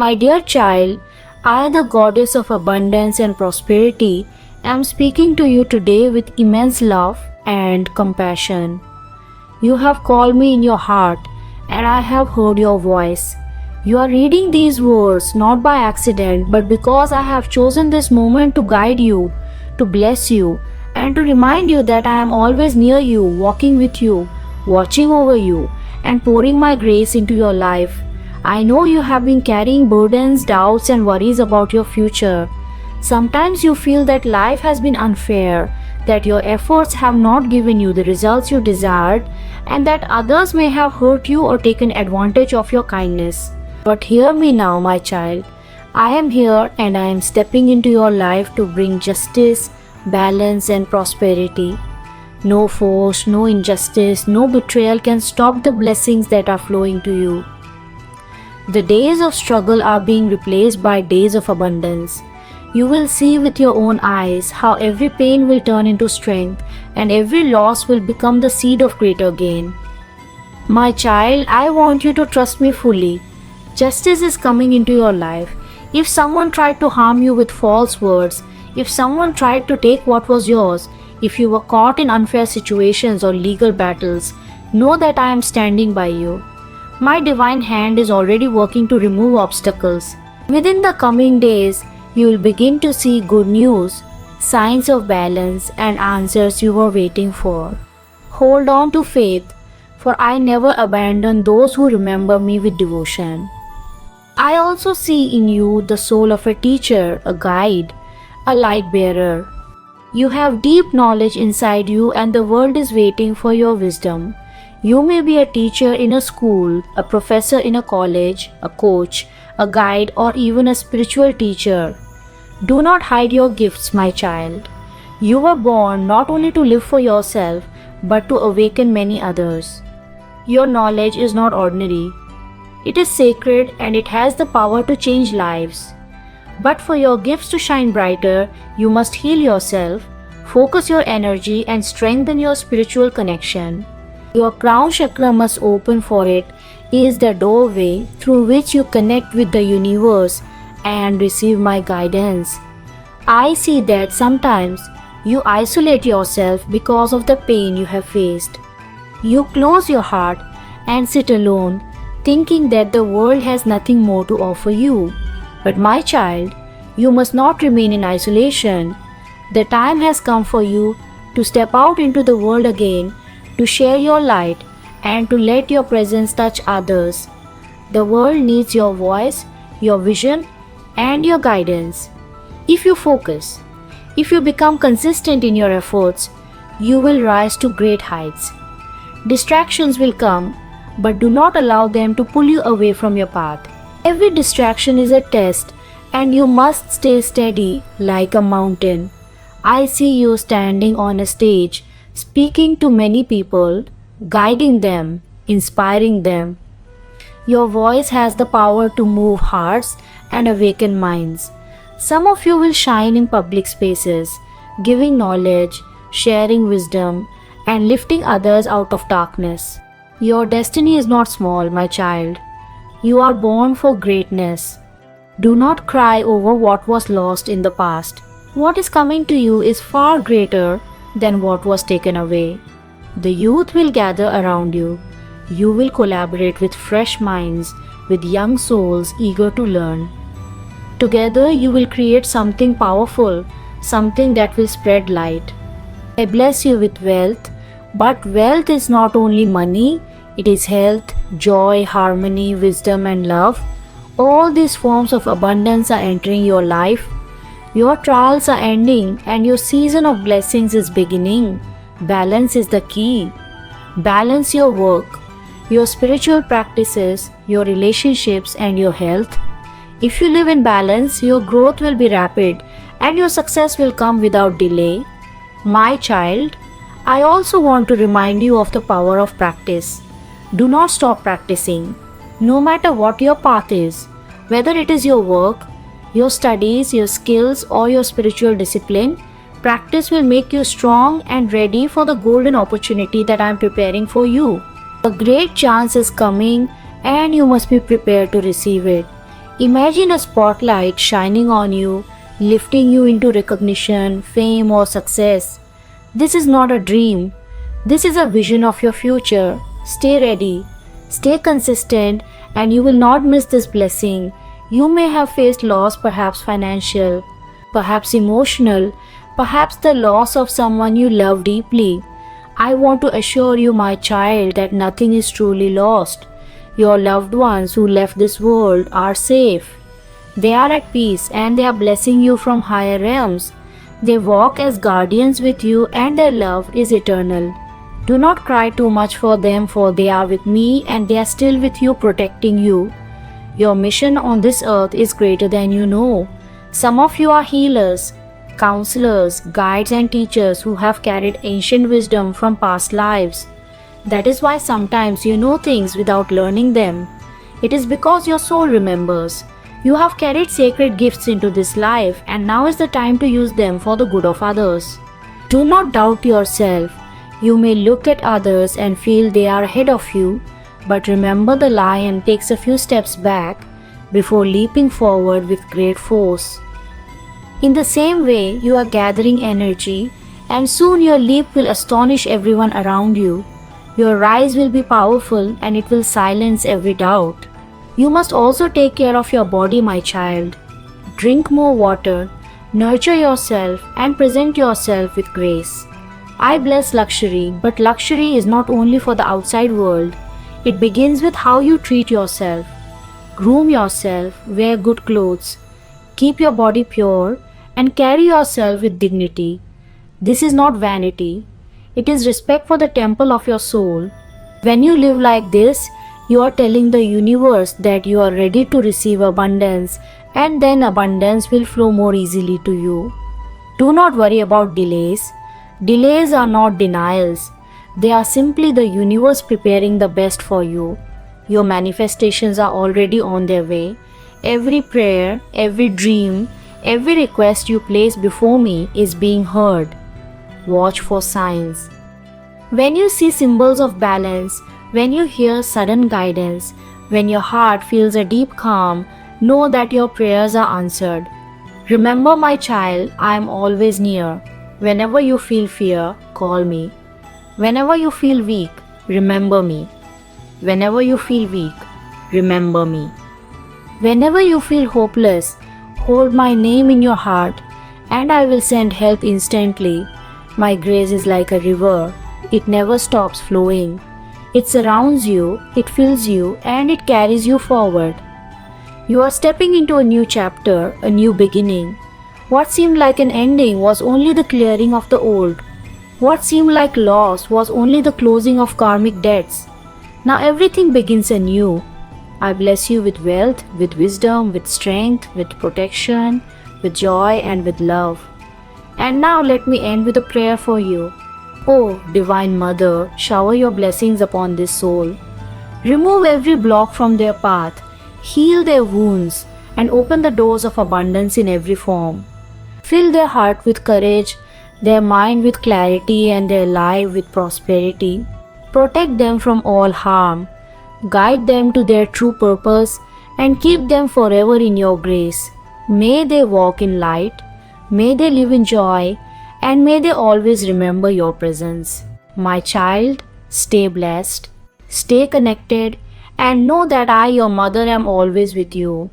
My dear child, I, the goddess of abundance and prosperity, am speaking to you today with immense love and compassion. You have called me in your heart, and I have heard your voice. You are reading these words not by accident, but because I have chosen this moment to guide you, to bless you, and to remind you that I am always near you, walking with you, watching over you, and pouring my grace into your life. I know you have been carrying burdens, doubts, and worries about your future. Sometimes you feel that life has been unfair, that your efforts have not given you the results you desired, and that others may have hurt you or taken advantage of your kindness. But hear me now, my child. I am here and I am stepping into your life to bring justice, balance, and prosperity. No force, no injustice, no betrayal can stop the blessings that are flowing to you. The days of struggle are being replaced by days of abundance. You will see with your own eyes how every pain will turn into strength and every loss will become the seed of greater gain. My child, I want you to trust me fully. Justice is coming into your life. If someone tried to harm you with false words, if someone tried to take what was yours, if you were caught in unfair situations or legal battles, know that I am standing by you. My divine hand is already working to remove obstacles. Within the coming days, you will begin to see good news, signs of balance, and answers you were waiting for. Hold on to faith, for I never abandon those who remember me with devotion. I also see in you the soul of a teacher, a guide, a light bearer. You have deep knowledge inside you, and the world is waiting for your wisdom. You may be a teacher in a school, a professor in a college, a coach, a guide, or even a spiritual teacher. Do not hide your gifts, my child. You were born not only to live for yourself, but to awaken many others. Your knowledge is not ordinary. It is sacred and it has the power to change lives. But for your gifts to shine brighter, you must heal yourself, focus your energy, and strengthen your spiritual connection. Your crown chakra must open, for it is the doorway through which you connect with the universe and receive my guidance. I see that sometimes you isolate yourself because of the pain you have faced. You close your heart and sit alone, thinking that the world has nothing more to offer you. But my child, you must not remain in isolation. The time has come for you to step out into the world again, to share your light, and to let your presence touch others. The world needs your voice, your vision, and your guidance. If you focus, if you become consistent in your efforts, you will rise to great heights. Distractions will come, but do not allow them to pull you away from your path. Every distraction is a test, and you must stay steady like a mountain. I see you standing on a stage, speaking to many people, guiding them, inspiring them. Your voice has the power to move hearts and awaken minds. Some of you will shine in public spaces, giving knowledge, sharing wisdom, and lifting others out of darkness. Your destiny is not small, my child. You are born for greatness. Do not cry over what was lost in the past. What is coming to you is far greater than what was taken away. The youth will gather around you. You will collaborate with fresh minds, with young souls eager to learn. Together you will create something powerful, something that will spread light. I bless you with wealth, but wealth is not only money, it is health, joy, harmony, wisdom, and love. All these forms of abundance are entering your life. Your trials are ending and your season of blessings is beginning. Balance is the key. Balance your work, your spiritual practices, your relationships, and your health. If you live in balance, your growth will be rapid and your success will come without delay. My child, I also want to remind you of the power of practice. Do not stop practicing. No matter what your path is, whether it is your work, your studies, your skills, or your spiritual discipline, practice will make you strong and ready for the golden opportunity that I am preparing for you. A great chance is coming and you must be prepared to receive it. Imagine a spotlight shining on you, lifting you into recognition, fame, or success. This is not a dream. This is a vision of your future. Stay ready, stay consistent, and you will not miss this blessing. You may have faced loss, perhaps financial, perhaps emotional, perhaps the loss of someone you love deeply. I want to assure you, my child, that nothing is truly lost. Your loved ones who left this world are safe. They are at peace and they are blessing you from higher realms. They walk as guardians with you and their love is eternal. Do not cry too much for them, for they are with me and they are still with you, protecting you. Your mission on this earth is greater than you know. Some of you are healers, counselors, guides and teachers who have carried ancient wisdom from past lives. That is why sometimes you know things without learning them. It is because your soul remembers. You have carried sacred gifts into this life and now is the time to use them for the good of others. Do not doubt yourself. You may look at others and feel they are ahead of you, but remember the lion takes a few steps back before leaping forward with great force. In the same way, you are gathering energy and soon your leap will astonish everyone around you. Your rise will be powerful and it will silence every doubt. You must also take care of your body, my child. Drink more water, nurture yourself and present yourself with grace. I bless luxury, but luxury is not only for the outside world. It begins with how you treat yourself. Groom yourself, wear good clothes, keep your body pure and carry yourself with dignity. This is not vanity. It is respect for the temple of your soul. When you live like this, you are telling the universe that you are ready to receive abundance and then abundance will flow more easily to you. Do not worry about delays. Delays are not denials. They are simply the universe preparing the best for you. Your manifestations are already on their way. Every prayer, every dream, every request you place before me is being heard. Watch for signs. When you see symbols of balance, when you hear sudden guidance, when your heart feels a deep calm, know that your prayers are answered. Remember, my child, I am always near. Whenever you feel fear, call me. Whenever you feel weak, remember me. Whenever you feel weak, remember me. Whenever you feel hopeless, hold my name in your heart and I will send help instantly. My grace is like a river. It never stops flowing. It surrounds you, it fills you, and it carries you forward. You are stepping into a new chapter, a new beginning. What seemed like an ending was only the clearing of the old. What seemed like loss was only the closing of karmic debts. Now everything begins anew. I bless you with wealth, with wisdom, with strength, with protection, with joy, and with love. And now let me end with a prayer for you. Oh, Divine Mother, shower your blessings upon this soul. Remove every block from their path, heal their wounds, and open the doors of abundance in every form. Fill their heart with courage, their mind with clarity, and their life with prosperity. Protect them from all harm. Guide them to their true purpose and keep them forever in your grace. May they walk in light, may they live in joy, and may they always remember your presence. My child, stay blessed, stay connected, and know that I, your mother, am always with you.